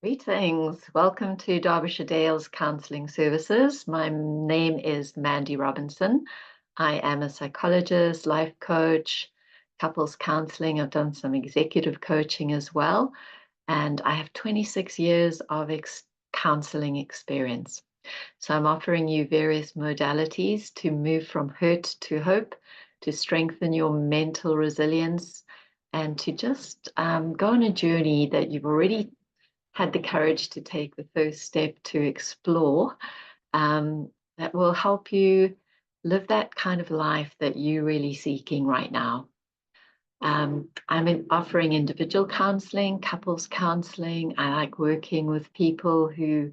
Greetings. Welcome to Derbyshire Dale's Counselling Services. My name is Mandy Robinson. I am a psychologist, life coach, couples counselling. I've done some executive coaching as well, and I have 26 years of counselling experience. So I'm offering you various modalities to move from hurt to hope, to strengthen your mental resilience, and to just go on a journey that you've already had the courage to take the first step to explore, that will help you live that kind of life that you're really seeking right now. I'm offering individual counseling, couples counseling. I like working with people who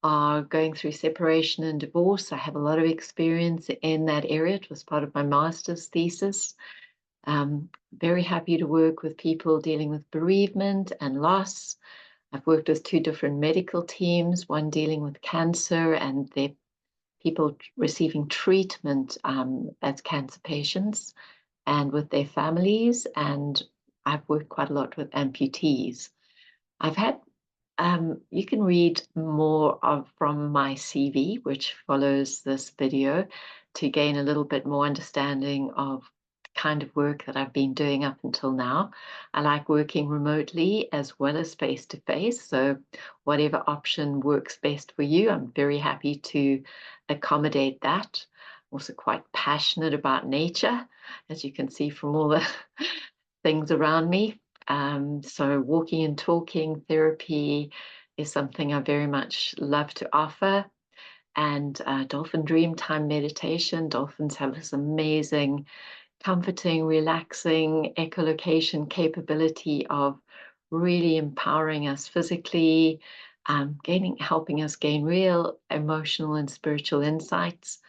are going through separation and divorce. I have a lot of experience in that area. It was part of my master's thesis. Very happy to work with people dealing with bereavement and loss. I've worked with two different medical teams, one dealing with cancer and their people receiving treatment as cancer patients and with their families. And I've worked quite a lot with amputees. I've had, you can read more from my CV, which follows this video, to gain a little bit more understanding of kind of work that I've been doing up until now. I like working remotely as well as face to face. So whatever option works best for you, I'm very happy to accommodate that. I'm also quite passionate about nature, as you can see from all the things around me. So walking and talking therapy is something I very much love to offer. And dolphin dreamtime meditation. Dolphins have this amazing comforting, relaxing echolocation capability of really empowering us physically, helping us gain real emotional and spiritual insights.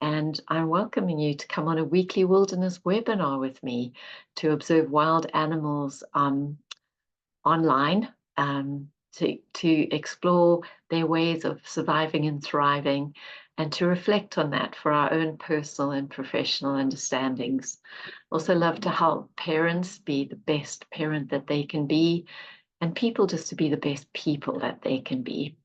And I'm welcoming you to come on a weekly wilderness webinar with me to observe wild animals online, to explore their ways of surviving and thriving, and to reflect on that for our own personal and professional understandings. Also love to help parents be the best parent that they can be, and people just to be the best people that they can be.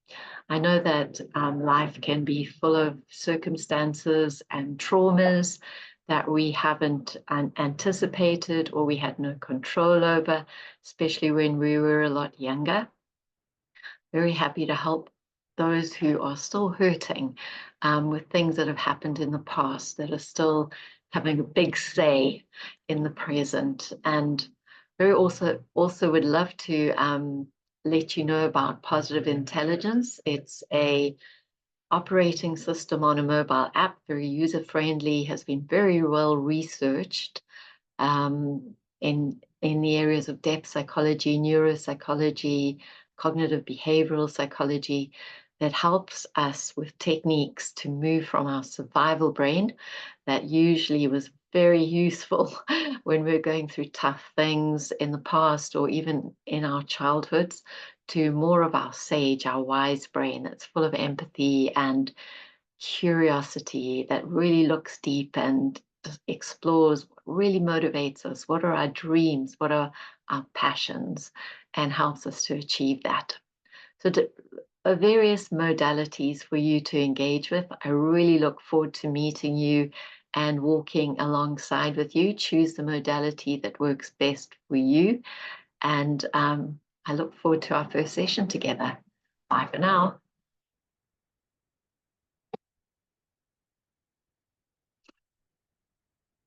I know that life can be full of circumstances and traumas that we haven't anticipated or we had no control over, especially when we were a lot younger. Very happy to help those who are still hurting with things that have happened in the past that are still having a big say in the present. And very also would love to let you know about Positive Intelligence. It's a operating system on a mobile app, very user-friendly, has been very well researched in the areas of depth psychology, neuropsychology, cognitive behavioral psychology, that helps us with techniques to move from our survival brain that usually was very useful when we're going through tough things in the past or even in our childhoods, to more of our sage, our wise brain that's full of empathy and curiosity, that really looks deep and explores what really motivates us, what are our dreams, what are our passions, and helps us to achieve that. So various modalities for you to engage with. I really look forward to meeting you and walking alongside with you. Choose the modality that works best for you. And I look forward to our first session together. Bye for now.